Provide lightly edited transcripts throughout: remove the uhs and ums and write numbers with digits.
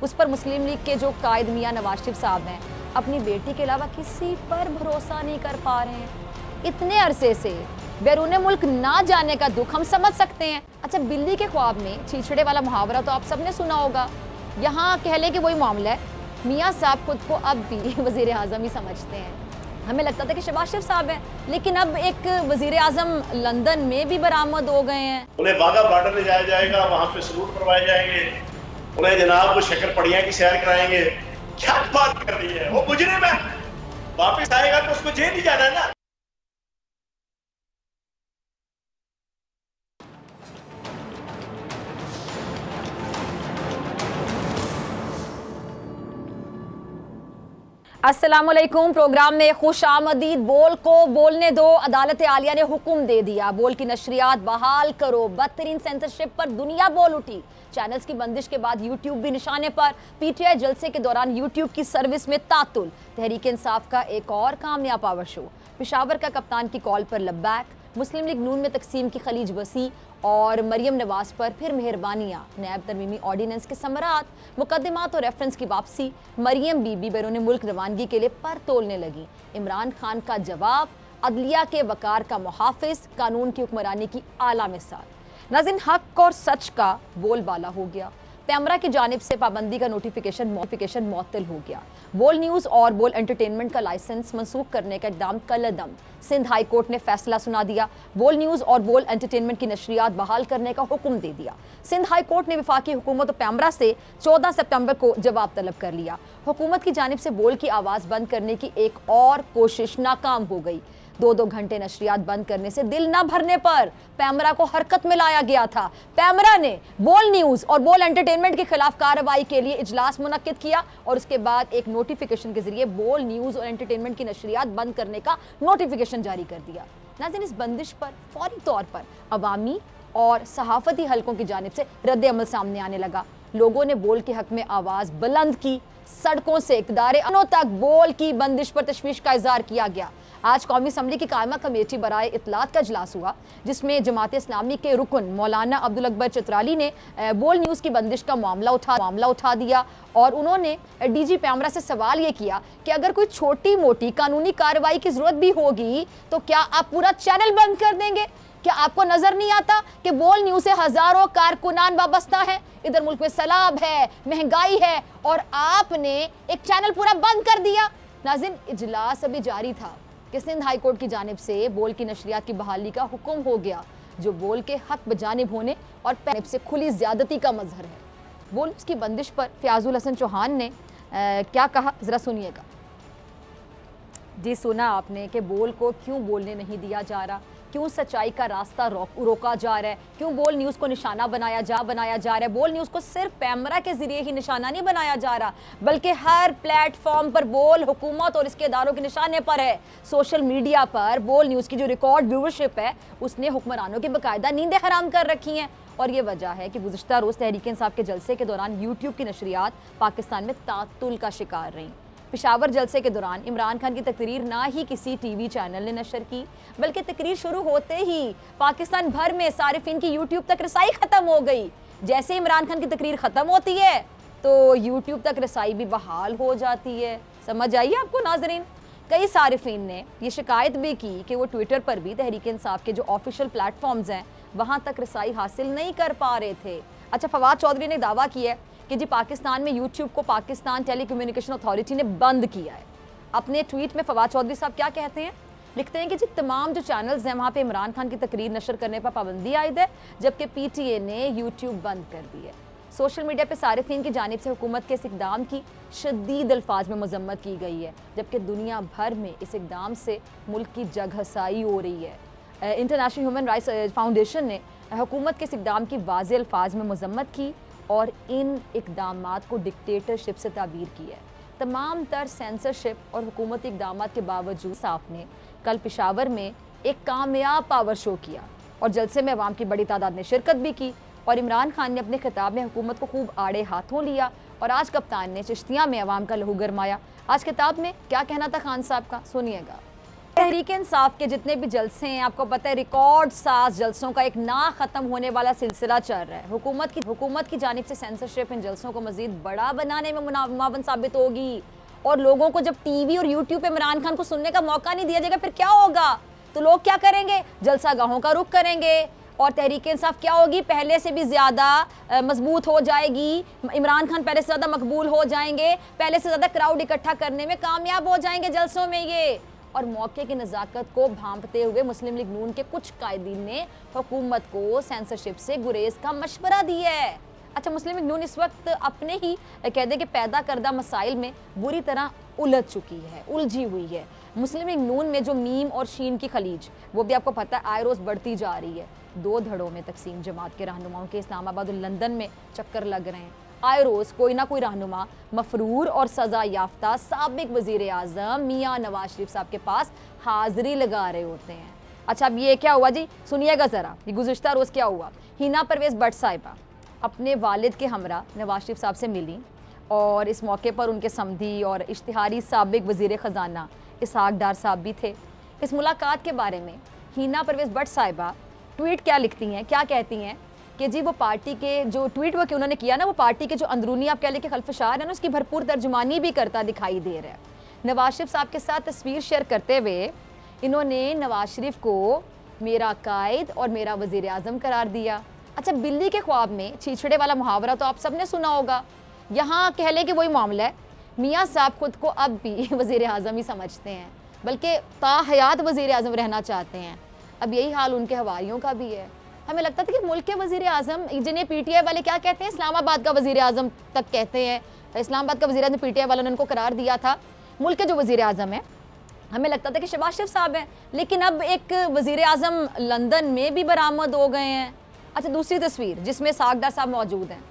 उस पर मुस्लिम लीग के जो कायद मियां नवाज शरीफ साहब हैं अपनी बेटी के अलावा किसी पर भरोसा नहीं कर पा रहे हैं। इतने अरसे से बैरून मुल्क ना जाने का दुख हम समझ सकते हैं। अच्छा, बिल्ली के ख्वाब में छीछड़े वाला मुहावरा तो आप सबने सुना होगा। यहाँ कह लें कि वही मामला है। मियाँ साहब खुद को अब भी वजीर आजम ही समझते हैं। हमें लगता था कि शहबाज शरीफ साहब हैं, लेकिन अब एक वजीर आजम लंदन में भी बरामद हो गए हैं। उन्हें वाघा बॉर्डर ले जाया जाएगा, वहाँ पे सलूट करवाए जाएंगे, उन्हें जनाब वो शक्करपड़ियाँ की सैर कराएंगे। क्या बात कर रही है, वो मुजरिम है, वापस आएगा तो उसको जेल ही जाना है ना। अस्सलामुअलैकुम। प्रोग्राम में खुशामदीद। बोल को बोलने दो, अदालत आलिया ने हुक्म दे दिया। बोल की नशरियात बहाल करो। बदतरीन सेंसरशिप पर दुनिया बोल उठी। चैनल्स की बंदिश के बाद यूट्यूब भी निशाने पर। पीटीआई जलसे के दौरान यूट्यूब की सर्विस में तातुल। तहरीक इंसाफ का एक और कामयाब पावर शो। पेशावर का कप्तान की कॉल पर लब्बैक। मुस्लिम लीग नून में तकसीम की खलीज वसी और मरियम नवाज पर फिर मेहरबानियाँ। नैब तरमीमी ऑर्डिनेंस के समरात, मुकदमात और रेफरेंस की वापसी। मरियम बीबी बैरून मुल्क रवानगी के लिए पर तोलने लगी। इमरान खान का जवाब। अदलिया के वकार का मुहाफिज। कानून की हुक्मरानी की आला मिसाल। नाज़रीन, हक और सच का बोलबाला हो गया। पैमरा की जानिब से पाबंदी का नोटिफिकेशन मुअत्तल हो गया। बोल न्यूज़ और बोल एंटरटेनमेंट का लाइसेंस मंसूख करने का इकदाम कलअदम। सिंध हाई कोर्ट ने फैसला सुना दिया। बोल न्यूज़ और बोल एंटरटेनमेंट की नशरियात बहाल करने का हुक्म दे दिया। सिंध हाई कोर्ट ने वफाकी हुकूमत और पैमरा से 14 सितंबर को जवाब तलब कर लिया। हुकूमत की जानिब से बोल की आवाज़ बंद करने की एक और कोशिश नाकाम हो गई। 2-2 घंटे नशरियात बंद करने से दिल न भरने पर पैमरा को हरकत में लाया गया था। पैमरा ने बोल न्यूज़ और बोल एंटरटेनमेंट के खिलाफ कार्रवाई के लिए इजलास मुनक्किद किया और उसके बाद एक नोटिफिकेशन के जरिए बोल न्यूज़ और एंटरटेनमेंट की नशरियात बंद करने का नोटिफिकेशन जारी कर दिया। नाज़रीन, इस बंदिश पर फौरी तौर पर अवामी और सहाफती हलकों की जानिब से रद्द अमल सामने आने लगा। लोगों ने बोल के हक में आवाज़ बुलंद की। सड़कों से इक़दारे अनों तक बोल की बंदिश पर तशवीश का इज़हार किया गया। आज कौमी असम्बली की कायमा कमेटी बराए इत्तलात का इजलास हुआ, जिसमें जमात इस्लामी के रुकन मौलाना अब्दुल अकबर चित्राली ने बोल न्यूज़ की बंदिश का मामला उठा दिया और उन्होंने डीजी पैमरा से सवाल ये किया कि अगर कोई छोटी मोटी कानूनी कार्रवाई की ज़रूरत भी होगी तो क्या आप पूरा चैनल बंद कर देंगे? क्या आपको नजर नहीं आता कि बोल न्यूज़ से हजारों कारकुनान वाबस्ता हैं? इधर मुल्क में सैलाब है, महंगाई है और आपने एक चैनल पूरा बंद कर दिया। नाज़रीन, इजलास अभी जारी था कि सिंध हाई कोर्ट की जानिब से बोल की नशरियात की बहाली का हुक्म हो गया, जो बोल के हक बजानिब होने और पैनिब से खुली ज्यादती का मजहर है। बोल उसकी बंदिश पर फयाजुल हसन चौहान ने क्या कहा, जरा सुनिएगा। जी, सुना आपने कि बोल को क्यों बोलने नहीं दिया जा रहा, क्यों सच्चाई का रास्ता रोका जा रहा है, क्यों बोल न्यूज़ को निशाना बनाया जा रहा है। बोल न्यूज़ को सिर्फ पैमरा के जरिए ही निशाना नहीं बनाया जा रहा, बल्कि हर प्लेटफॉर्म पर बोल हुकूमत और इसके इदारों के निशाने पर है। सोशल मीडिया पर बोल न्यूज़ की जो रिकॉर्ड व्यूवरशिप है उसने हुक्मरानों की बाकायदा नींदें हराम कर रखी हैं। और ये वजह है कि गुज़िश्ता रोज़ तहरीक इंसाफ के जलसे के दौरान यूट्यूब की नशरियात पाकिस्तान में तातुल का शिकार रहीं। पेशावर जलसे के दौरान इमरान खान की तकरीर ना ही किसी टीवी चैनल ने नशर की, बल्कि तकरीर शुरू होते ही पाकिस्तान भर में सारिफिन की यूट्यूब तक रसाई ख़त्म हो गई। जैसे इमरान खान की तकरीर ख़त्म होती है तो यूट्यूब तक रसाई भी बहाल हो जाती है। समझ आइए आपको नाजरीन। कई सारिफिन ने यह शिकायत भी की कि वो ट्विटर पर भी तहरीक इंसाफ के जो ऑफिशियल प्लेटफॉर्म्स हैं वहाँ तक रसाई हासिल नहीं कर पा रहे थे। अच्छा, फवाद चौधरी ने दावा किया कि जी पाकिस्तान में यूट्यूब को पाकिस्तान टेलीकम्युनिकेशन अथॉरिटी ने बंद किया है। अपने ट्वीट में फवाद चौधरी साहब क्या कहते हैं, लिखते हैं कि जी तमाम जो चैनल्स हैं वहाँ पे इमरान खान की तकरीर नशर करने पर पाबंदी आयद है, जबकि पीटीए ने यूट्यूब बंद कर दी है। सोशल मीडिया पे सारिफिन की जानिब से हुकूमत के इस इकदाम की शदीद अल्फाज में मजम्मत की गई है, जबकि दुनिया भर में इस इकदाम से मुल्क की जगहसाई हो रही है। इंटरनेशनल ह्यूमन राइट्स फाउंडेशन ने हुकूमत के इस इकदाम की वाज़ेह अल्फाज में मजम्मत की और इन इकदामात को डिक्टेटरशिप से ताबीर की है। तमाम तर सेंसरशिप और हुकूमती इकदाम के बावजूद साफ ने कल पेशावर में एक कामयाब पावर शो किया और जलसे में अवाम की बड़ी तादाद ने शिरकत भी की और इमरान खान ने अपने खिताब में हुकूमत को खूब आड़े हाथों लिया और आज कप्तान ने चिश्तिया में अवाम का लहू गरमाया। आज खिताब में क्या कहना था खान साहब का, सुनिएगा। तहरीक इंसाफ के जितने भी जलसे हैं, आपको पता है रिकॉर्ड 7 जलसों का एक ना ख़त्म होने वाला सिलसिला चल रहा है। हुकूमत की जानिब से सेंसरशिप इन जलसों को मज़ीद बड़ा बनाने में मुनावन साबित होगी। और लोगों को जब टीवी और यूट्यूब पे इमरान खान को सुनने का मौका नहीं दिया जाएगा, फिर क्या होगा? तो लोग क्या करेंगे? जलसा गाहों का रुख करेंगे और तहरीक इंसाफ क्या होगी, पहले से भी ज़्यादा मजबूत हो जाएगी। इमरान खान पहले से ज़्यादा मकबूल हो जाएंगे, पहले से ज़्यादा क्राउड इकट्ठा करने में कामयाब हो जाएंगे जलसों में ये। और मौके की नज़ाकत को भांपते हुए मुस्लिम लीग नून के कुछ कायदीन ने हुकूमत को सेंसरशिप से गुरेज का मशवरा दिया है। अच्छा, मुस्लिम लीग नून इस वक्त अपने ही कह दे कि पैदा करदा मसाइल में बुरी तरह उलझी हुई है। मुस्लिम लीग नून में जो मीम और शीन की खलीज, वो भी आपको पता है आए रोज़ बढ़ती जा रही है। 2 धड़ों में तकसीम जमात के रहनुमाओं के इस्लामाबाद और लंदन में चक्कर लग रहे हैं। आए रोज़ कोई ना कोई रहनुमा मफरूर और सज़ा याफ्ता साबिक वज़ीर आज़म मियाँ नवाज शरीफ साहब के पास हाज़िरी लगा रहे होते हैं। अच्छा, अब ये क्या हुआ जी, सुनिएगा ज़रा, ये गुज़िश्ता रोज़ क्या हुआ। हिना परवेज़ भट्ट साहिबा अपने वालिद के हमरा नवाज शरीफ साहब से मिली और इस मौके पर उनके समधी और इश्तिहारी साबिक वज़ीर ख़जाना इसहाक डार साहब भी थे। इस मुलाकात के बारे में हिना परवेज़ भट्ट साहिबा ट्वीट क्या लिखती हैं, क्या कहती हैं कि जी वो पार्टी के जो ट्वीट वो कि उन्होंने किया ना, वो पार्टी के जो अंदरूनी आप कह लें कि खल्फशार है ना, उसकी भरपूर तर्जुमानी भी करता दिखाई दे रहा है। नवाज शरीफ साहब के साथ तस्वीर शेयर करते हुए इन्होंने नवाज शरीफ को मेरा कायद और मेरा वज़ीर आज़म करार दिया। अच्छा, बिल्ली के ख्वाब में छीछड़े वाला मुहावरा तो आप सब ने सुना होगा। यहाँ कह लें कि वही मामला है। मियाँ साहब खुद को अब भी वज़ीर आज़म ही समझते हैं, बल्कि ताहयात वज़ीर आज़म रहना चाहते हैं। अब यही हाल उनके हवारियों का भी है। हमें लगता था कि मुल्क के वज़ीर आज़म, जिन्हें पीटीआई वाले क्या कहते हैं, इस्लामाबाद का वज़ीर आज़म तक कहते हैं, इस्लामाबाद का वज़ीर आज़म पीटीआई वालों ने उनको करार दिया था। मुल्क के जो वज़ीर आज़म है, हमें लगता था कि शहबाज शरीफ साहब हैं, लेकिन अब एक वज़ीर आज़म लंदन में भी बरामद हो गए हैं। अच्छा, दूसरी तस्वीर जिसमें इसहाक डार साहब मौजूद हैं,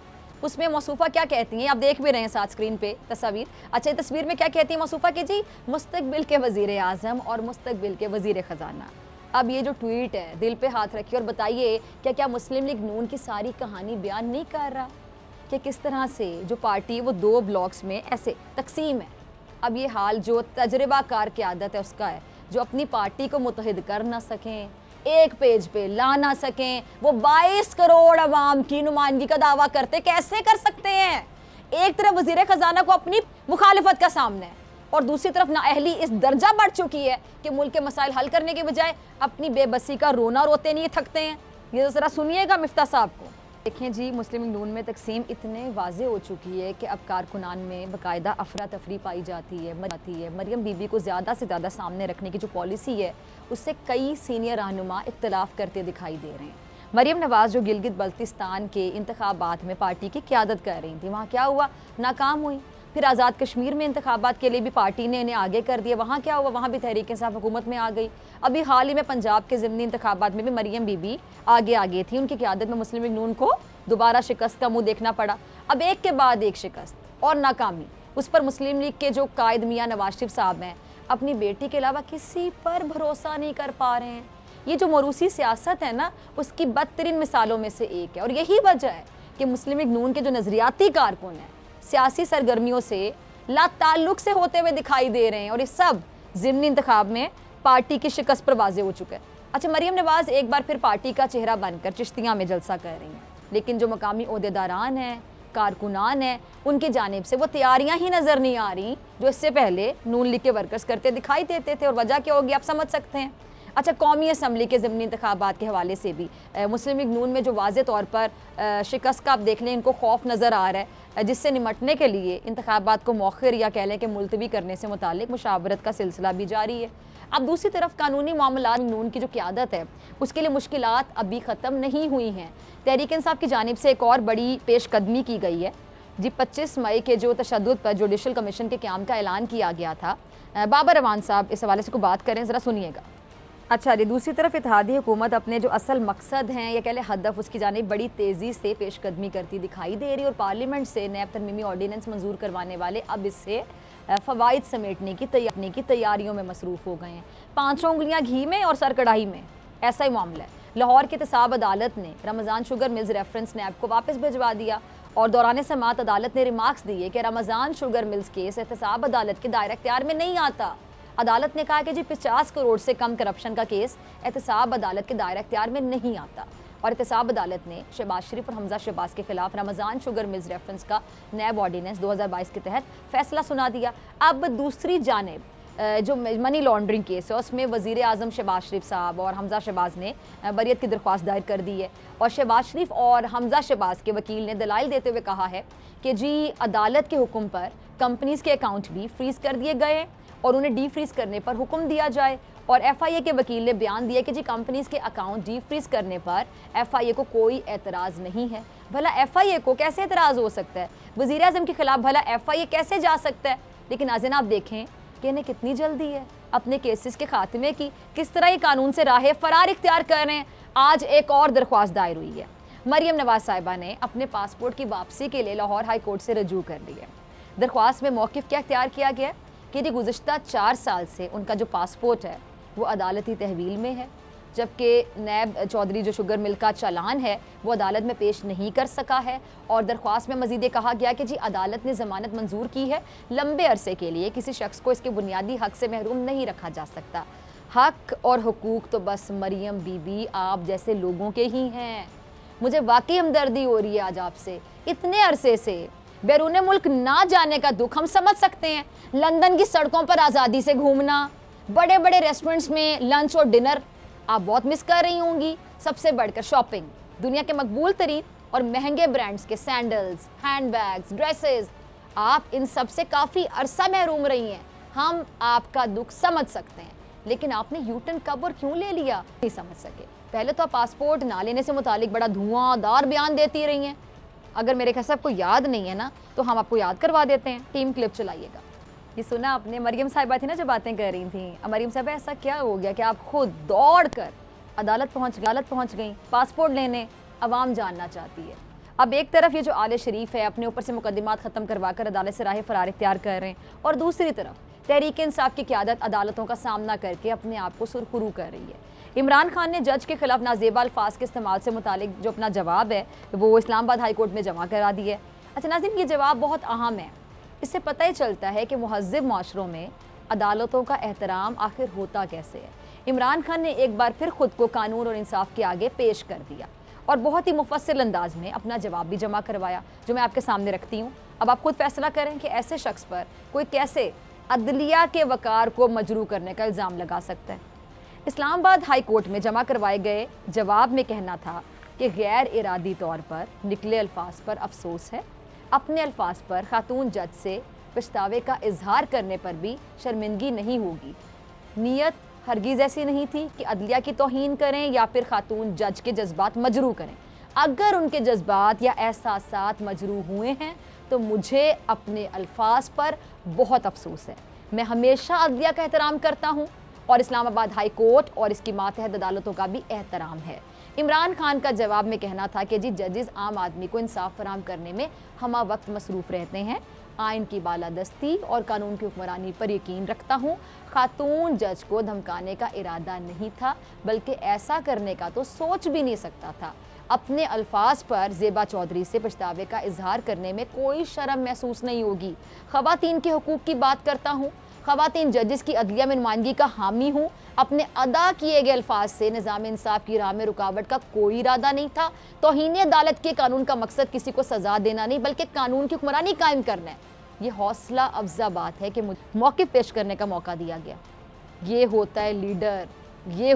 उसमें मौसूफ़ा क्या कहती हैं, आप देख भी रहे हैं साथ स्क्रीन पे तस्वीर। अच्छा, तस्वीर में क्या कहती है मौसूफ़ा कि जी मुस्तकबिल के वज़ीर आज़म और मुस्तकबिल के वज़ीर ख़जाना। अब ये जो ट्वीट है, दिल पे हाथ रखिए और बताइए क्या मुस्लिम लीग नून की सारी कहानी बयान नहीं कर रहा कि किस तरह से जो पार्टी वो 2 ब्लॉक्स में ऐसे तकसीम है। अब ये हाल जो तजर्बाकार की आदत है उसका है, जो अपनी पार्टी को मुत्तहिद कर ना सकें, एक पेज पे ला ना सकें, वो 22 करोड़ अवाम की नुमाइंदगी का दावा करते कैसे कर सकते हैं? एक तरफ वज़ीर ख़जाना को अपनी मुखालिफत का सामना है और दूसरी तरफ नाअहली इस दर्जा बढ़ चुकी है कि मुल्क के मसाइल हल करने के बजाय अपनी बेबसी का रोना रोते नहीं थकते हैं। ये तो ज़रा सुनिएगा मिफ्ता साहब को। देखें जी, मुस्लिम लीग नून में तकसीम इतने वाज़े हो चुकी है कि अब कारकुनान में बाकायदा अफरा तफरी पाई जाती है। मरियम बीबी को ज़्यादा से ज़्यादा सामने रखने की जो पॉलिसी है, उससे कई सीनियर रहनुमा इख्तलाफ करते दिखाई दे रहे हैं। मरियम नवाज़ जो गिलगित बल्तिस्तान के इंतखाबात में पार्टी की क़यादत कर रही थी, वहाँ क्या हुआ, नाकाम हुई। फिर आज़ाद कश्मीर में इंतखाबात के लिए भी पार्टी ने इन्हें आगे कर दिया, वहाँ क्या हुआ, वहाँ भी तहरीक इंसाफ हुकूमत में आ गई। अभी हाल ही में पंजाब के ज़िमनी इंतखाबात में भी मरियम बीबी आगे थी, उनकी क़यादत में मुस्लिम लीग नून को दोबारा शिकस्त का मुँह देखना पड़ा। अब एक के बाद एक शिकस्त और नाकामी, उस पर मुस्लिम लीग के जो कायद मियाँ नवाज शरीफ साहब हैं, अपनी बेटी के अलावा किसी पर भरोसा नहीं कर पा रहे हैं। ये जो मरूसी सियासत है ना, उसकी बदतरीन मिसालों में से एक है। और यही वजह है कि मुस्लिम लीग नून के जो नज़रियाती कारकुन हैं, सियासी सरगर्मियों से लाताल्लुक से होते हुए दिखाई दे रहे हैं और ये सब ज़िमनी इंतखाब में पार्टी की शिकस्त पर वाज़े हो चुका है। अच्छा, मरियम नवाज़ एक बार फिर पार्टी का चेहरा बनकर चिश्तियाँ में जलसा कर रही हैं, लेकिन जो मकामी ओहदेदारान हैं, कारकुनान हैं, उनकी जानिब से वो तैयारियां ही नज़र नहीं आ रही जो इससे पहले नून लीग के वर्कर्स करते दिखाई देते थे। और वजह क्या होगी आप समझ सकते हैं। अच्छा, कौमी असम्बली के ज़िमनी इंतखाबात के हवाले से भी मुस्लिम लीग नून में जो वाज़े तौर पर शिकस्त का आप देख लें, इनको खौफ नज़र आ रहा है, जिससे निमटने के लिए इंतखाबात को मौखिर या कह लें कि मुलतवी करने से मुतालिक मुशावरत का सिलसिला भी जारी है। अब दूसरी तरफ कानूनी मामलात नून की जो क़यादत है, उसके लिए मुश्किलात अभी ख़त्म नहीं हुई हैं। तहरीक इंसाफ की जानिब से एक और बड़ी पेशकदमी की गई है जी। 25 मई के जो तशद्दुद पर जुडिशल कमीशन के क़याम का ऐलान किया गया था, बाबर रवान साहब इस हवाले से को बात करें, ज़रा सुनिएगा। अच्छा जी, दूसरी तरफ इत्तेहादी हुकूमत अपने जो असल मकसद हैं या कह लें हदफ, उसकी जानिब बड़ी तेज़ी से पेशकदमी करती दिखाई दे रही है और पार्लियामेंट से नैब तरमीमी ऑर्डीनेंस मंजूर करवाने वाले अब इससे फ़वाइद समेटने की तैयारियों में मसरूफ़ हो गए हैं। 5 उंगलियां घी में और सर कढ़ाई में, ऐसा ही मामला है। लाहौर की एहतसाब अदालत ने रमज़ान शुगर मिल्स रेफरेंस नैब को वापस भिजवा दिया और दौरान समाअत अदालत ने रिमार्क्स दिए कि रमज़ान शुगर मिल्स केस एहतसाब अदालत के दायरे इख्तियार में नहीं आता। अदालत ने कहा कि जी 50 करोड़ से कम करप्शन का केस एहतसाब अदालत के दायरा इख्तियार में नहीं आता। और एहतसाब अदालत ने शहबाज शरीफ और हमजा शहबाज के खिलाफ रमज़ान शुगर मिल्स रेफरेंस का नैब ऑर्डिनेंस 2022 के तहत फैसला सुना दिया। अब दूसरी जानिब जो मनी लॉन्ड्रिंग केस है उसमें वज़ीर आज़म शहबाज शरीफ साहब और हमजा शहबाज ने बरियत की दरख्वास्त दायर कर दी है। और शहबाज शरीफ और हमजा शहबाज के वकील ने दलाइल देते हुए कहा है कि जी अदालत के हुक्म पर कंपनीज़ के अकाउंट भी फ्रीज़ कर दिए गए और उन्हें डी फ्रीज़ करने पर हुक्म दिया जाए। और FIA के वकील ने बयान दिया कि जी कंपनीज़ के अकाउंट डी फ्रीज़ करने पर FIA को कोई एतराज़ नहीं है। भला FIA को कैसे एतराज़ हो सकता है? वज़ीर आज़म के खिलाफ भला FIA कैसे जा सकता है? लेकिन नाज़रीन आप देखें कि इन्हें कितनी जल्दी है अपने केसेस के खात्मे की, किस तरह ये कानून से राह फरार इख्तियार कर रहे हैं। आज एक और दरख्वास्त दायर हुई है। मरियम नवाज साहिबा ने अपने पासपोर्ट की वापसी के लिए लाहौर हाई कोर्ट से रजू कर ली है। दरख्वास्त में मौक़िफ़ क्या इख्तियार किया गया कि जी गुज़िश्ता 4 साल से उनका जो पासपोर्ट है वो अदालती तहवील में है, जबकि नैब चौधरी जो शुगर मिल का चालान है वो अदालत में पेश नहीं कर सका है। और दरख्वास्त में मज़ीद कहा गया कि जी अदालत ने ज़मानत मंजूर की है, लंबे अरसे के लिए किसी शख्स को इसके बुनियादी हक़ से महरूम नहीं रखा जा सकता। हक़ और हुकूक तो बस मरियम बीबी आप जैसे लोगों के ही हैं। मुझे वाकई हमदर्दी हो रही है आज आपसे। इतने अरसे से बैरून मुल्क ना जाने का दुख हम समझ सकते हैं। लंदन की सड़कों पर आज़ादी से घूमना, बड़े बड़े रेस्टोरेंट्स में लंच और डिनर आप बहुत मिस कर रही होंगी। सबसे बढ़कर शॉपिंग, दुनिया के मकबूल तरीन और महंगे ब्रांड्स के सैंडल्स, हैंडबैग्स, ड्रेसेस, आप इन सब से काफ़ी अरसा महरूम रही हैं। हम आपका दुख समझ सकते हैं, लेकिन आपने यूटर्न कब और क्यों ले लिया नहीं समझ सके। पहले तो आप पासपोर्ट ना लेने से मुतालिक बड़ा धुआंधार बयान देती रही हैं। अगर मेरे ख्याल से आपको याद नहीं है ना तो हम आपको याद करवा देते हैं। टीम क्लिप चलाइएगा। ये सुना आपने, मरियम साहिबा थी ना जो बातें कर रही थी। मरियम साहिबा ऐसा क्या हो गया कि आप खुद दौड़ कर अदालत पहुंच गई पासपोर्ट लेने? अवाम जानना चाहती है। अब एक तरफ ये जो आले शरीफ है अपने ऊपर से मुकदमात ख़त्म करवा कर अदालत से राह फरार इख्तियार कर रहे हैं, और दूसरी तरफ तहरीक इंसाफ की क़यादत अदालतों का सामना करके अपने आप को सुरखरू कर रही है। इमरान खान ने जज के खिलाफ नाजेबा अल्फाज के इस्तेमाल से मुतालिक जो अपना जवाब है वो इस्लामाबाद हाई कोर्ट में जमा करा दिया है। अच्छा नाज़रीन, ये जवाब बहुत अहम है। इससे पता ही चलता है कि मुहज़्ज़ब माशरों में अदालतों का एहतराम आखिर होता कैसे है। इमरान खान ने एक बार फिर ख़ुद को कानून और इंसाफ के आगे पेश कर दिया और बहुत ही मुफस्सिल अंदाज में अपना जवाब भी जमा करवाया, जो मैं आपके सामने रखती हूँ। अब आप खुद फैसला करें कि ऐसे शख्स पर कोई कैसे अदलिया के वकार को मजरू करने का इल्ज़ाम लगा सकता है। इस्लामाबाद हाई कोर्ट में जमा करवाए गए जवाब में कहना था कि गैर इरादी तौर पर निकले अल्फाज पर अफसोस है। अपने अल्फाज पर खातून जज से पछतावे का इजहार करने पर भी शर्मिंदगी नहीं होगी। नीयत हरगिज़ ऐसी नहीं थी कि अदलिया की तौहीन करें या फिर खातून जज के जज्बात मजरू करें। अगर उनके जज्बात या एहसासात मजरू हुए हैं तो मुझे अपने अल्फाज पर बहुत अफसोस है। मैं हमेशा अदलिया का एहतराम करता हूँ और इस्लामाबाद हाई कोर्ट और इसकी मातहत अदालतों का भी एहतराम है। इमरान खान का जवाब में कहना था कि जी जजेस आम आदमी को इंसाफ फराहम करने में हमा वक्त मसरूफ़ रहते हैं। आइन की बालादस्ती और कानून की हुक्मरानी पर यकीन रखता हूँ। खातून जज को धमकाने का इरादा नहीं था, बल्कि ऐसा करने का तो सोच भी नहीं सकता था। अपने अल्फाज पर ज़ेबा चौधरी से पछतावे का इजहार करने में कोई शर्म महसूस नहीं होगी। ख़वातीन के हुकूक की बात करता हूँ, ख़वातीन जजेस की अदलिया में नुमाइंदगी का हामी हूँ। अपने अदा किए गए अल्फाज से निज़ाम इंसाफ की राह में रुकावट का कोई इरादा नहीं था। तौहीन अदालत के कानून का मकसद किसी को सज़ा देना नहीं, बल्कि कानून की हुक्मरानी कायम करना है। ये हौसला अफजा बात है कि मुझे मौक़िफ़ पेश करने का मौका दिया गया। ये होता है लीडर, ये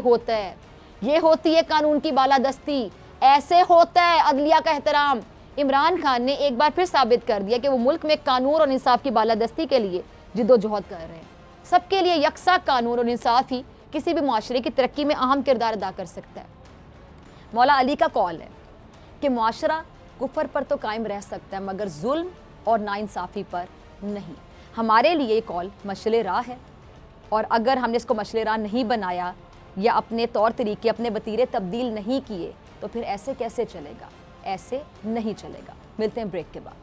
होती है कानून की बालादस्ती, ऐसे होता है अदलिया का एहतराम। इमरान खान ने एक बार फिर साबित कर दिया कि वो मुल्क में कानून और इंसाफ की बालादस्ती के लिए जिद्दोजहद कर रहे हैं। सबके लिए यकसा कानून और इंसाफ ही किसी भी माशरे की तरक्की में अहम किरदार अदा कर सकता है। मौला अली का कौल है कि माशरा कुफर पर तो कायम रह सकता है मगर जुल्म और नाइंसाफ़ी पर नहीं। हमारे लिए ये कौल मशले राह है, और अगर हमने इसको मशले राह नहीं बनाया या अपने तौर तरीके, अपने वतीरे तब्दील नहीं किए तो फिर ऐसे कैसे चलेगा? ऐसे नहीं चलेगा। मिलते हैं ब्रेक के बाद।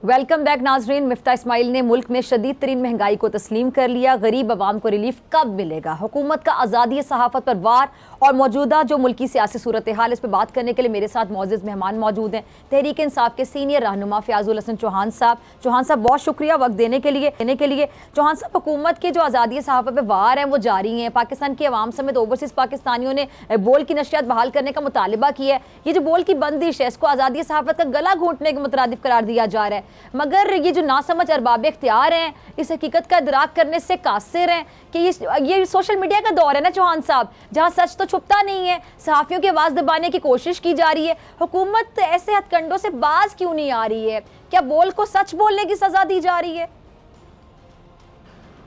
वेलकम बैक नाजरीन। मिफ्ता इस्माइल ने मुल्क में शदीद तरीन महंगाई को तस्लीम कर लिया। गरीब आवाम को रिलीफ कब मिलेगा? हुकूमत का आज़ादी सहाफ़त पर वार और मौजूदा जो मुल्की सियासी सूरत हाल, इस पर बात करने के लिए मेरे साथ मौजूद मेहमान मौजूद हैं। तहरीक इंसाफ के सीनियर रहनुमा फ़याज़ुल हसन चौहान साहब। चौहान साहब, बहुत शुक्रिया वक्त देने के लिए। चौहान साहब, हुकूमत की जो आज़ादी सहाफ़त पर वार हैं वो जारी हैं। पाकिस्तान की आवाम समेत ओवरसीज़ पाकिस्तानियों ने बोल की नशरियात बहाल करने का मुतालबा किया है। ये जो बोल की बंदिश है, इसको आज़ादी सहाफ़त का गला घोंटने के मुतरादिफ करार दिया जा रहा है। मगर ये जो नासमझ अरबाब इख्तियार हैं, इस हकीकत का इदराक करने से कासिर हैं कि ये सोशल मीडिया का दौर है ना चौहान साहब, जहां सच तो छुपता नहीं है। सहाफ़ियों की आवाज़ दबाने की कोशिश की जा रही है। हुकूमत ऐसे हथकंडों से बाज क्यों नहीं आ रही है? क्या बोल को सच बोलने की सजा दी जा रही है?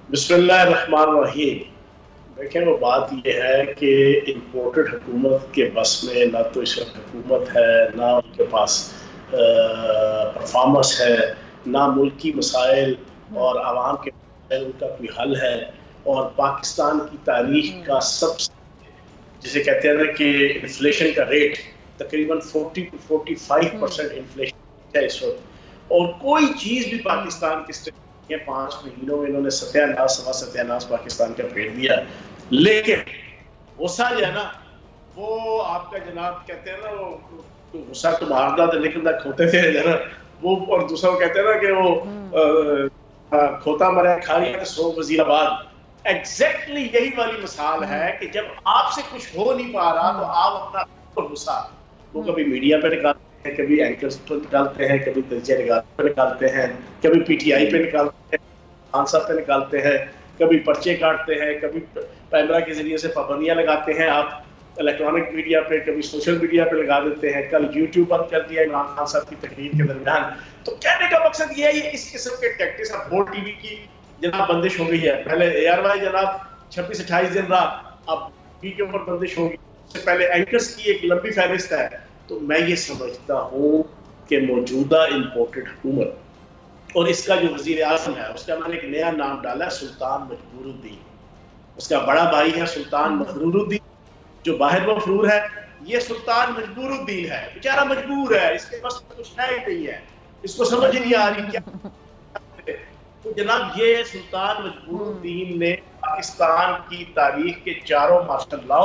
बिस्मिल्लाहिर्रहमानिर्रहीम। देखें, वो बात यह है कि इम्पोर्टेड हुकूमत के बस में ना तो इस वक्त हुकूमत है, ना उनके पास परफॉर्मेंस है, ना मुल्की मसाइल और आवाम के मसाइल उनका कोई हल है। और पाकिस्तान की तारीख का सबसे, जिसे कहते हैं ना कि इन्फ्लेशन का रेट तकरीबन 40 to 45% इन्फ्लेशन है इस वक्त, और कोई चीज़ भी पाकिस्तान की स्टेट 5 महीनों में इन्होंने सत्यानाश पाकिस्तान का फेर दिया। लेकिन गुस्सा जो है ना, वो आपका जनाब कहते हैं ना, वो गुस्सा तो मारदा था लेकिन ना खोते थे ना वो, और दूसरा वो कहते हैं ना कि वो खोता मरा खाली है 100 वजीराबाद। एग्जैक्टली यही वाली मिसाल है कि जब आपसे कुछ हो नहीं पा रहा तो आप अपना गुस्सा वो कभी मीडिया पे निकालते हैं, कभी एंकर्स पे निकालते हैं, कभी तजिया पे निकालते हैं, कभी पीटीआई पे निकालते हैं, खान साहब पे निकालते हैं, कभी पर्चे काटते हैं, कभी कैमरा के जरिए से पाबंदियां लगाते हैं आप इलेक्ट्रॉनिक मीडिया पे, कभी सोशल मीडिया पे लगा देते हैं। कल यूट्यूब बंद कर दिया इमरान खान साहब की तकरीर के दरमियान। तो कहने का मकसद ये है, ये इस किस्म के टैक्टिक्स। अब बोल टीवी की जनाब बंदिश हो गई है, पहले ARY जनाब 26-28 दिन रहा, अब टीवी के ऊपर बंदिश होगी। उससे पहले एंकर्स की एक लंबी फहरिस्त है। तो मैं ये समझता हूँ कि मौजूदा इम्पोर्टेड हुकूमत और इसका जो वजीर आज़म है, उसका मैंने एक नया नाम डाला है, सुल्तान मजबूरुद्दीन। उसका बड़ा भाई है सुल्तान मफरूरुद्दीन, जो बाहिर मफरूर है। ये सुल्तान मजबूरुद्दीन है, बेचारा मजबूर है, इसके पास कुछ है ही नहीं है, इसको समझ नहीं आ रही क्या। तो जनाब, ये सुल्तान मजबूरुद्दीन ने पाकिस्तान की तारीख के चारों मार्शल लॉ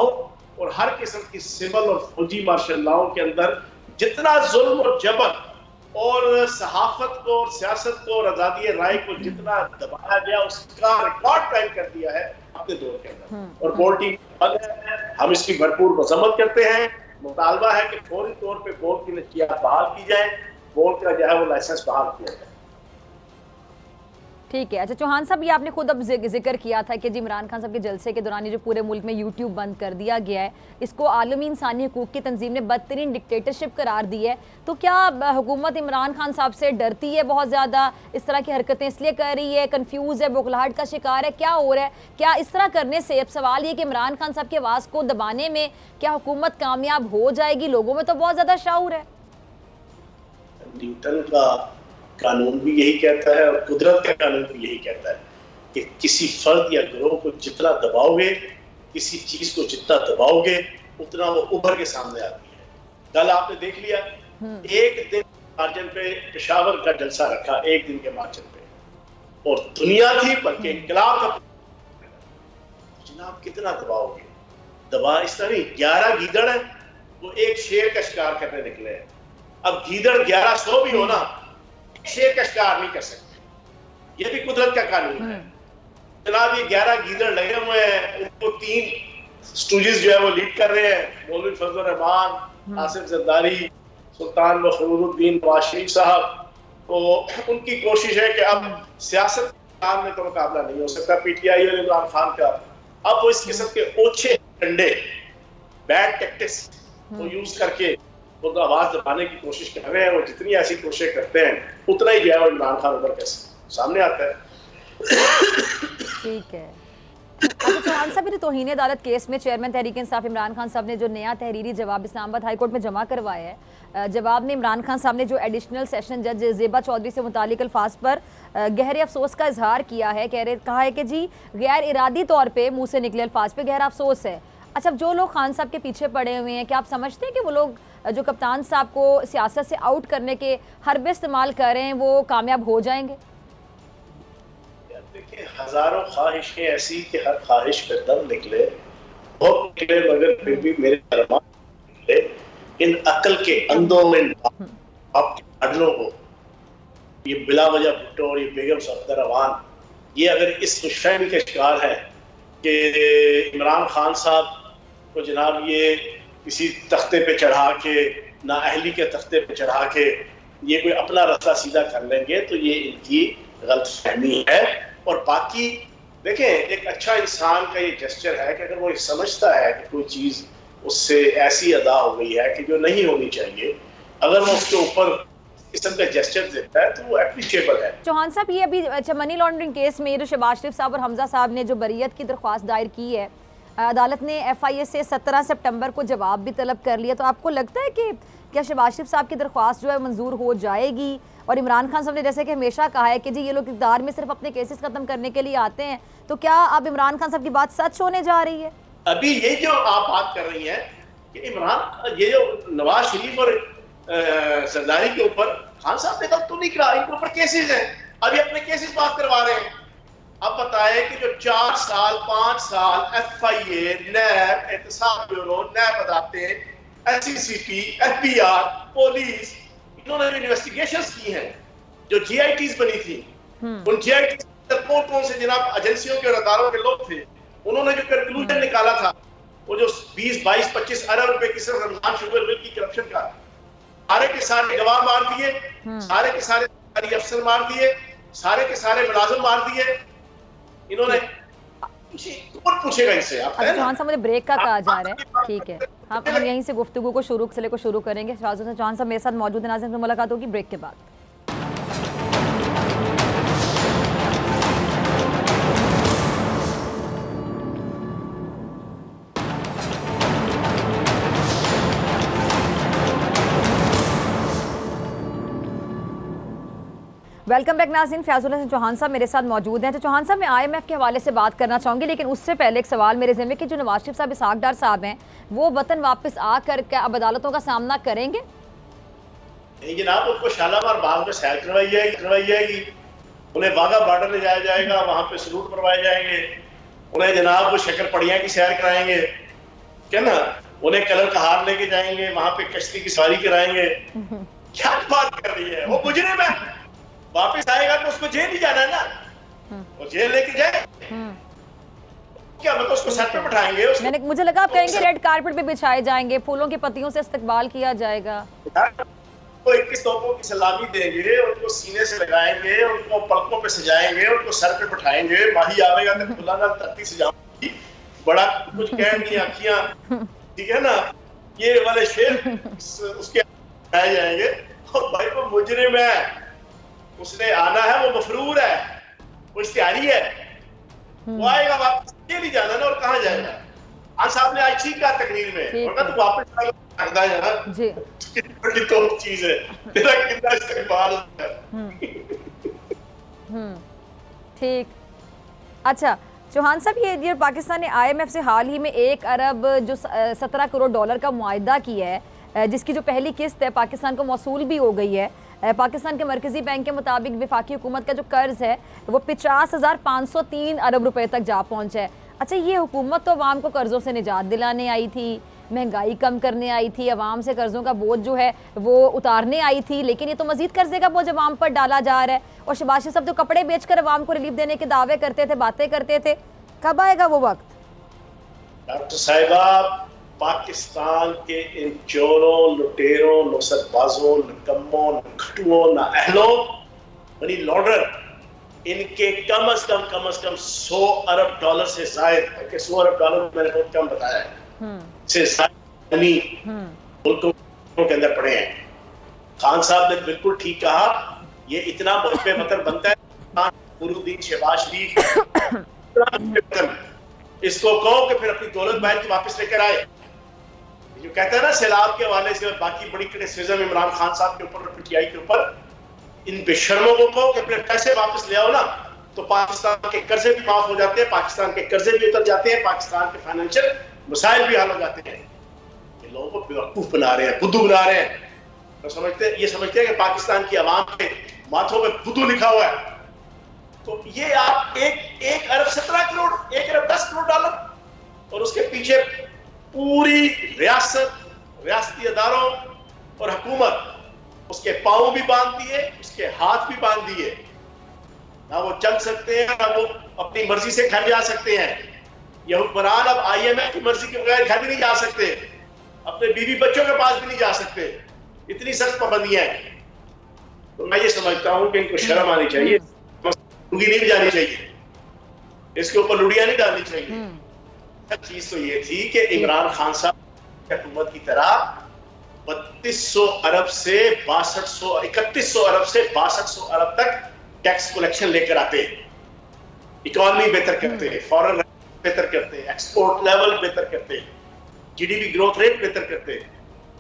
और हर किस्म की सिविल और फौजी मार्शल लॉ के अंदर जितना जुल्म और जबर और सहाफत को और सियासत को और आजादी राय को जितना दबाया गया, उसका रिकॉर्ड कायम कर दिया है अपने दौर के अंदर। और बोल टीवी हम इसकी भरपूर मजम्मत करते हैं। मुतालबा है कि फौरी तौर पे बोल की नशरियात बहाल की जाए, बोल का जो है वो लाइसेंस बहाल किया जाए। ठीक है। अच्छा चौहान साहब, ये आपने खुद अब जिक्र किया था कि जी इमरान खान साहब के जलसे के दौरान ये जो पूरे मुल्क में यूट्यूब बंद कर दिया गया है, इसको आलमी इंसानी हकूक़ की तंजीम ने बदतरीन डिक्टेटरशिप करार दी है। तो क्या हुकूमत इमरान खान साहब से डरती है बहुत ज़्यादा, इस तरह की हरकतें इसलिए कर रही है, कन्फ्यूज़ है, बौखलाहट का शिकार है, क्या हो रहा है? क्या इस तरह करने से, अब सवाल ये कि इमरान खान साहब की आवाज़ को दबाने में क्या हुकूमत कामयाब हो जाएगी? लोगों में तो बहुत ज़्यादा शऊर है। न्यूटन का कानून भी यही कहता है और कुदरत का कानून भी यही कहता है कि किसी फर्द या गिरोह को जितना दबाओगे, किसी चीज को जितना दबाओगे, उतना वो उभर के सामने आती है। कल आपने देख लिया, एक दिन मार्जिन पे पेशावर का जलसा रखा, एक दिन के मार्जिन पे, और दुनिया थी बल्कि इंकलाब का। जनाब कितना दबाओगे? दबा इस तरह 11 गीदड़ है, वो एक शेर का शिकार करने निकले हैं। अब गीदड़ 1100 भी हो ना, शेर का शिकार नहीं कर सकते, ये भी कुदरत का कानून है। जनाब ये 11 गीदड़ लगे हुए हैं, उनको 3 स्टूडेंट्स जो है वो लीड कर रहे हैं, मौलवी फजल रहमान, आसिफ जरदारी, सुल्तान मफरूरुद्दीन, नवाज शरीफ साहब। तो उनकी कोशिश है कि अब सियासत में तो मुकाबला नहीं हो सकता पीटीआई और इमरान खान का। अब वो इस किस्म के ओछे डंडे, बैड टैक्टिक्स को यूज करके वो आवाज दबाने की कोशिश कर रहे हैं। वो जितनी ऐसी कोशिश करते हैं उतना ही जो है इमरान खान उभर के सामने आता है। ठीक है। अच्छा चौहान साहब, ये तौहीन अदालत केस में चेयरमैन तहरीक इंसाफ इमरान खान साहब ने जो नया तहरीरी जवाब इस्लामाबाद हाई कोर्ट में जमा करवाया है, जवाब में इमरान खान साहब ने जो एडिशनल सेशन जज ज़ेबा चौधरी से मुतालिक अल्फाज पर गहरे अफसोस का इजहार किया है। कहा है कि जी गैर इरादी तौर पर मुँह से निकले अल्फाज पर गहरा अफसोस है। अच्छा, जो लोग खान साहब के पीछे पड़े हुए हैं, क्या आप समझते हैं कि वो लोग जो कप्तान साहब को सियासत से आउट करने के हरबे इस्तेमाल कर रहे हैं वो कामयाब हो जाएंगे? देखिए, हजारों ख्वाहिशें ऐसी कि हर ख्वाहिश पे दम निकले, बहुत निकले, मगर फिर भी मेरे अरमान निकले। इन अकल के अंधों में आपके अडलों को, ये बिला वजह भुट्टो और ये बेगम सफदर अवान, ये अगर इस खुशफहमी के शिकार है कि इमरान खान साहब को जनाब ये किसी तख्ते पे चढ़ा के, नाअहली के तख्ते पे चढ़ा के ये कोई अपना रास्ता सीधा कर लेंगे, तो ये इनकी गलतफहमी है। और बाकी देखें, एक अच्छा इंसान का ये जेस्चर है कि अगर वो समझता है कि कोई चीज़ उससे ऐसी अदा हो गई है कि जो नहीं होनी चाहिए, अगर वो उसके ऊपर किस्म का जेस्चर देता है तो वो एप्रिशिएबल है। चौहान साहब, ये अभी अच्छा मनी लॉन्ड्रिंग केस में जो शहबाज शरीफ साहब और हमजा साहब ने जो बरीयत की दरख्वास्त दायर की है, अदालत ने FIA से 17 सितंबर को जवाब भी तलब कर लिया, तो आपको लगता है कि क्या शहबाज शरीफ साहब की दरख्वास्त जो है मंजूर हो जाएगी? और इमरान खान साहब ने जैसे कि हमेशा कहा है कि जी ये लोग इक़्तिदार में सिर्फ अपने केसेस खत्म करने के लिए आते हैं, तो क्या अब इमरान खान साहब की बात सच होने जा रही है? अभी ये जो आप बात कर रही हैं कि इमरान, ये जो नवाज शरीफ और जरदारी के ऊपर खान साहब ने गलत तो नहीं करा, इनके ऊपर केसेस हैं, अभी अपने केसेस बात करवा रहे हैं। अब बताएं कि जो 4 साल 5 साल FIA, नैब, एहतसाब ब्यूरो, नैब अदालतें, SCCP, FBI, पुलिस, इन्होंने जो इन्वेस्टिगेशंस की हैं, जो GITs बनी थी, उन GITs कौन से जनाब एजेंसियों के और अदालतों के लोग थे, उन्होंने जो कंक्लूजन निकाला था, वो जो 20, 22, 25 अरब रुपए की सिर्फ रमजान शुगर मिल की करप्शन का, सारे के सारे गवाह मार दिए, सारे के सारे अफसर मार दिए, सारे के सारे मुलाजिम मार दिए इन्होंने। कौन पूछेगा इनसे? अच्छा चौहान साहब, मुझे ब्रेक का कहा जा रहा है, ठीक है, हम यहीं से गुफ्तगू को शुरू करेंगे। चौहान साहब मेरे साथ मौजूद है, नाज़रीन से मुलाकात होगी ब्रेक के बाद। वेलकम बैक नाज़रीन, फयाजुल हसन चौहान साहब मेरे साथ मौजूद हैं। तो चौहान साहब, मैं IMF के हवाले से बात करना चाहूँगी, लेकिन उससे पहले एक सवाल मेरे ज़हन में कि जो नवाज शरीफ साहब इसहाक डार साहब हैं, वो वतन वापस आकर क्या अब अदालतों का सामना करेंगे? नहीं जनाब, उनको शालामार बाग में सैर करवाई जाएगी, उन्हें वाघा बॉर्डर ले जाया जाएगा, वहाँ पे सलूट करवाए जाएंगे, उन्हें जनाब वो शक्करपड़ियाँ की सैर कराएंगे, क्या ना, उन्हें कलर का हार लेके जाएंगे, वहाँ पे कश्ती की सवारी कराएंगे। क्या बात कर रही है? वो मुजरिम है, वापस आएगा तो उसको जेल ही जाना है ना, वो जेल लेके जाए, क्या मतलब उसको सर पे बिठाएंगे? मुझे लगा आप कहेंगे रेड कारपेट पे बिछाए जाएंगे, फूलों की पत्तियों से इस्तकबाल किया जाएगा, तो 21 तोपों की सलामी देंगे, उनको सीने से लगाएंगे, उनको पलकों पे सजाएंगे, उनको सर पे बिठाएंगे, माही आवेगा तो खुला ना तख्ती सजाऊंगी, बड़ा कुछ कह नहीं आखियां, ठीक है ना, ये वाले शेर उसके आए जाएंगे। और भाई वो मुजरिम है, उसने आना है, वो मफरूर है, वो इश्तिहारी है, वो आएगा वापस, ये नहीं जाना ना, और कहाँ जाएगा? आज साहब ने आज ठीक कहा तकरीर में, वरना तो वापस आएगा यार जी, बड़ी तो चीज है, तेरा कितना इस्तेमाल है। ठीक, अच्छा चौहान साहब, ये पाकिस्तान ने IMF से हाल ही में 1 अरब जो 17 करोड़ डॉलर का मुआहिदा किया है, जिसकी जो पहली किस्त है पाकिस्तान को मौसूल भी हो गई है। पाकिस्तान के मरकजी बैंक के मुताबिक वफाकी हुकूमत का जो कर्ज है वो 50,503 अरब रुपए तक जा पहुंचा है। अच्छा, ये हुकूमत तो अवाम को कर्जों से निजात दिलाने आई थी, महंगाई कम करने आई थी, अवाम से कर्जों का बोझ जो है वो उतारने आई थी, लेकिन ये तो मजीद कर्जे का बोझ अवाम पर डाला जा रहा है। और शहबाज शरीफ साहब जो कपड़े बेचकर अवाम को रिलीफ देने के दावे करते थे, बातें करते थे, कब आएगा वो वक्त? डॉक्टर साहिबा, पाकिस्तान के इन चोरों, लुटेरों, नौसतबाजों, निकम्मों, नखटुओं, नाअहलों, मनी लॉन्ड्रर, इनके कम अज कम 100 अरब डॉलर से जायद, 100 अरब डॉलर मैंने बहुत कम बताया है, से जायद मुल्कों के अंदर पड़े हैं। खान साहब ने बिल्कुल ठीक कहा, ये इतना मुल्क वतन बनता है, नूरुद्दीन शहबाज शरीफ इसको कहो कि फिर अपनी दौलत बैठ के वापस लेकर आए। जो कहता है ना सैलाब के हवाले से और बाकी बड़ी क्रिटिसिज्म इमरान खान साहब के ऊपर और पीटीआई के ऊपर, इन बेशर्मों को कहो कि अपने पैसे वापस ले आओ ना, तो पाकिस्तान के कर्जे भी माफ हो जाते हैं, पाकिस्तान के कर्जे भी उतर जाते हैं, पाकिस्तान के फाइनेंशियल मसाइल भी हल हो जाते हैं। ये लोगों को बेवकूफ बना रहे हैं, बुद्धू बना रहे हैं। तो समझते हैं कि पाकिस्तान की आवाम के माथों में बुद्धू लिखा हुआ है। तो ये आप 1 अरब 17 करोड़, 1 अरब 10 करोड़ डॉलर, और उसके पीछे पूरी रियासती अदारों और हुकूमत उसके पांव भी बांध दिए, उसके हाथ भी बांध दिए। ना वो चल सकते हैं, ना वो अपनी मर्जी से घर जा सकते हैं। ये हुक्मरान अब IMF की मर्जी के बगैर घर भी नहीं जा सकते, अपने बीवी बच्चों के पास भी नहीं जा सकते। इतनी सख्त पाबंदियां हैं। तो मैं ये समझता हूं कि इनको शर्म आनी चाहिए, लुंगी नहीं जानी चाहिए, इसके ऊपर लुड़ियां नहीं डालनी चाहिए। चीज तो ये थी कि इमरान खान साहब हुकूमत की तरह 3200 अरब से 3100 अरब से 6200 अरब तक टैक्स कलेक्शन लेकर आते हैं, इकोनॉमी बेहतर करते हैं, फॉरेन बेहतर करते हैं, एक्सपोर्ट लेवल बेहतर करते हैं, GDP ग्रोथ रेट बेहतर करते हैं।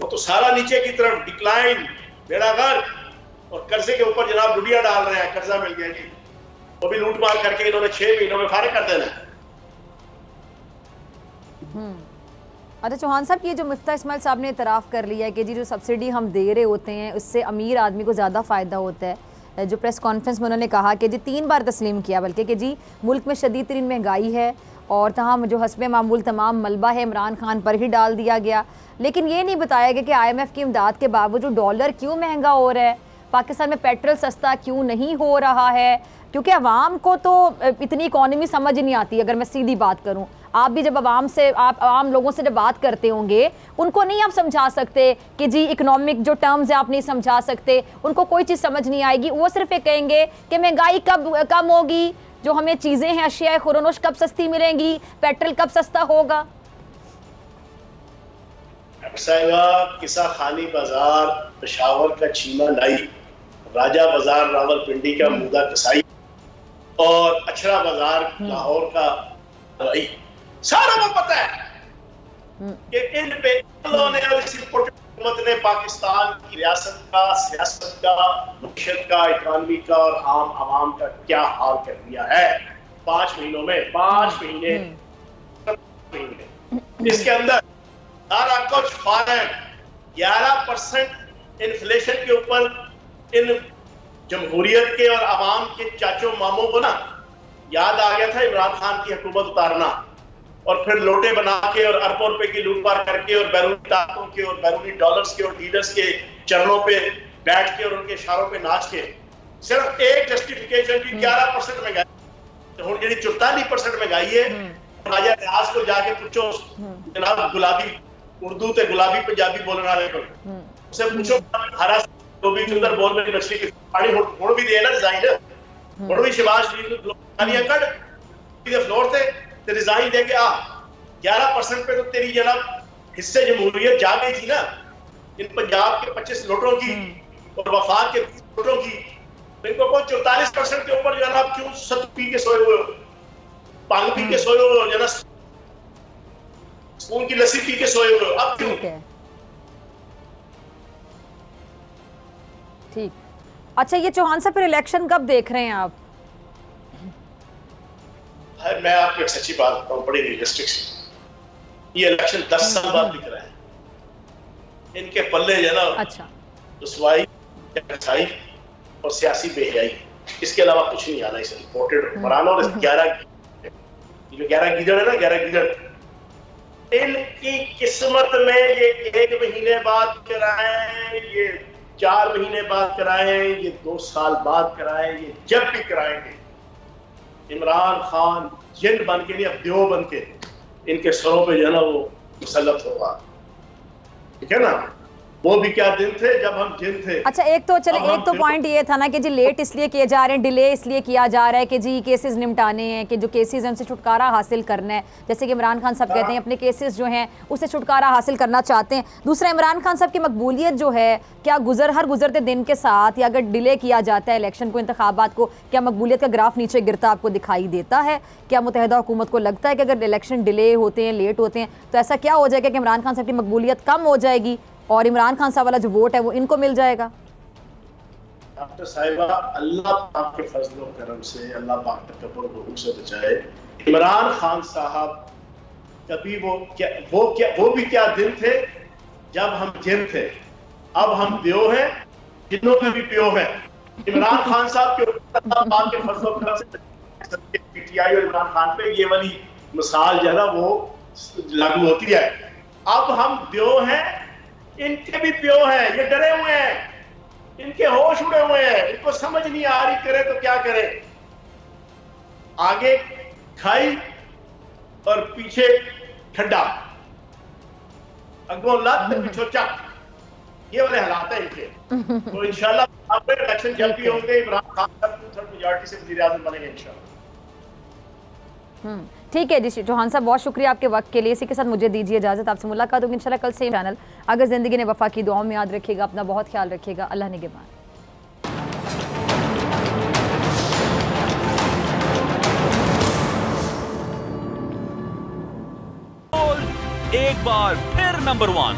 वो तो सारा नीचे की तरफ डिक्लाइन, बेड़ागर्क, और कर्जे के ऊपर जनाब लुड़ियां डाल रहे हैं। कर्जा मिल गया जी, वो भी लूट मार करके इन्होंने 6 महीनों में फारिग कर देना है। अच्छा चौहान साहब, ये जो मिफ्ता इस्माइल साहब ने इतराफ़ कर लिया है कि जी जो सब्सिडी हम दे रहे होते हैं उससे अमीर आदमी को ज़्यादा फ़ायदा होता है, जो प्रेस कॉन्फ्रेंस में उन्होंने कहा कि जी 3 बार तस्लीम किया बल्कि कि जी मुल्क में शदीद तरीन महंगाई है और तमाम जो हस्बे मामूल तमाम मलबा है इमरान खान पर ही डाल दिया गया। लेकिन ये नहीं बताया गया कि IMF की इमदाद के बावजूद डॉलर क्यों महंगा हो रहा है, पाकिस्तान में पेट्रोल सस्ता क्यों नहीं हो रहा है, क्योंकि अवाम को तो इतनी इकॉनमी समझ नहीं आती। अगर मैं सीधी बात करूं, आप भी जब आप आम लोगों से जब बात करते होंगे, उनको नहीं आप समझा सकते कि जी इकोनॉमिक जो टर्म्स है आप नहीं समझा सकते, उनको कोई चीज़ समझ नहीं आएगी। वो सिर्फ ये कहेंगे कि महंगाई कब कम होगी, जो हमें चीज़ें हैं अशिया खुरनोश कब सस्ती मिलेंगी, पेट्रोल कब सस्ता होगा। किसा खानी बाजार पेशावर का चीमा लाई, राजा बाजार रावलपिंडी का मुदा कसाई और अछरा बाजार लाहौर का दवाई, सारा वो पता है कि इन पे हुकूमत ने पाकिस्तान की रियासत का, सियासत का, मुल्क का, इकॉनमी का और आम आवाम का क्या हाल कर दिया है 5 महीनों में। 5 महीने इसके अंदर सारा कुछ फॉरेन 11% इन्फ्लेशन के ऊपर इन जमहूरियत के और आवाम के चाचों मामों को ना याद आ गया था इमरान खान की हुकूमत उतारना, और फिर लोटे बना के और अरबों रुपए की लूटमार करके और बैरूनी ताकतों के और बैरूनी डॉलर्स के और डीलर्स के चरणों पे बैठ के और उनके इशारों पे नाच के सिर्फ एक जस्टिफिकेशन की 11% महंगाई, तो हुण जी 44% महंगाई है। राजा रियाज को जाके पूछो जनाब गुलाबी उर्दू ते गुलाबी पंजाबी बोलने वाले को, उसे पूछो हरा तो भी चुंदर बोल मेरी मछली की पानी हुण भी दे ना डिजाइन, हुण भी शहबाज शरीफ को गालियां कट दे फ्लोर ते रिजाइन दे के आ 11% पे तो तेरी जनाब हिस्से जमहूरियत जा गई थी ना, इन पंजाब के 25 लोटों की और वफाक के 20 लोटों की। इनको कोई 44% के ऊपर जनाब क्यों सत पी के सोए हुए, पांग पी के सोए हुए, जनाब स्पून की लस्सी पी के सोए हुए, अब क्यों? ठीक। अच्छा ये चौहान साहब फिर इलेक्शन कब देख रहे हैं आप? मैं आपको एक सच्ची बात बताऊं, बड़ी रियलिस्टिक सी, ये इलेक्शन 10 साल बाद दिख रहा है। इनके पल्ले जो ना अच्छा रसवाई, कसाई और सियासी बेहयाई, इसके अलावा कुछ नहीं आना। इस रिपोर्टेड हुक्मरान और 11 गीदड़ है ना, 11 गीदड़, इनकी किस्मत में ये 1 महीने बाद कराएं, ये 4 महीने बाद कराएं, ये 2 साल बाद कराएं, ये जब भी कराएंगे इमरान खान जिन बन के नहीं, अब देव बन के इनके सरों पे जो है ना वो मुसल्लत होगा। ठीक है ना, वो भी क्या दिन थे जब हम जिन थे। अच्छा एक तो पॉइंट ये था ना कि जी लेट इसलिए किए जा रहे हैं, डिले इसलिए किया जा रहा है कि जी केसेस निपटाने हैं, कि जो केसेस हैं उनसे छुटकारा हासिल करना है। जैसे कि इमरान खान साहब कहते हैं अपने केसेस जो हैं उससे छुटकारा हासिल करना चाहते हैं। दूसरा, इमरान खान साहब की मकबूलियत जो है, क्या हर गुजरते दिन के साथ या अगर डिले किया जाता है इलेक्शन को, इंतखाबात को, क्या मकबूलियत का ग्राफ नीचे गिरता आपको दिखाई देता है? क्या मुत्तहिदा हुकूमत को लगता है कि अगर इलेक्शन डिले होते हैं, लेट होते हैं, तो ऐसा क्या हो जाएगा कि इमरान खान साहब की मकबूलियत कम हो जाएगी और इमरान खान साहब वाला जो वोट है वो इनको मिल जाएगा? डॉक्टर साहिबा, अल्लाह पाक के फजल और करम से, अल्लाह पाक तकब्बुर से बचाए, इमरान खान साहब कभी वो भी क्या दिन थे जब हम जिन थे। अब हम ब्यो हैं, जिन्नों पे भी ब्यो है। इमरान खान साहब के बात के फजल से पीटीआई और इमरान खान पे ये वाली मिसाल जो है ना वो लागू होती है। अब हम ब्यो हैं, इनके भी ब्यो हैं, ये डरे हुए हैं, इनके होश उड़े हुए हैं, इनको समझ नहीं आ रही करे तो क्या करे। आगे खाई और पीछे ठंडा, अगो लत पीछो चक, ये वाले हालात है इनके। तो इंशाल्लाह इलेक्शन जब भी होंगे इमरान खान साहब 2/3 मेजॉरिटी से वज़ीर आज़म बनेंगे इंशाल्लाह। ठीक है जी चौहान साहब, बहुत शुक्रिया आपके वक्त के लिए। इसी के साथ मुझे दीजिए इजाजत, आपसे मुलाकात होगी इंशाल्लाह कल सेम चैनल। अगर जिंदगी ने वफा की, दुआओं में याद रखिएगा, अपना बहुत ख्याल रखिएगा। अल्लाह निगहबान। एक बार फिर नंबर 1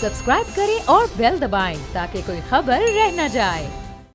सब्सक्राइब करें और बेल दबाएं ताकि कोई खबर रह न जाए।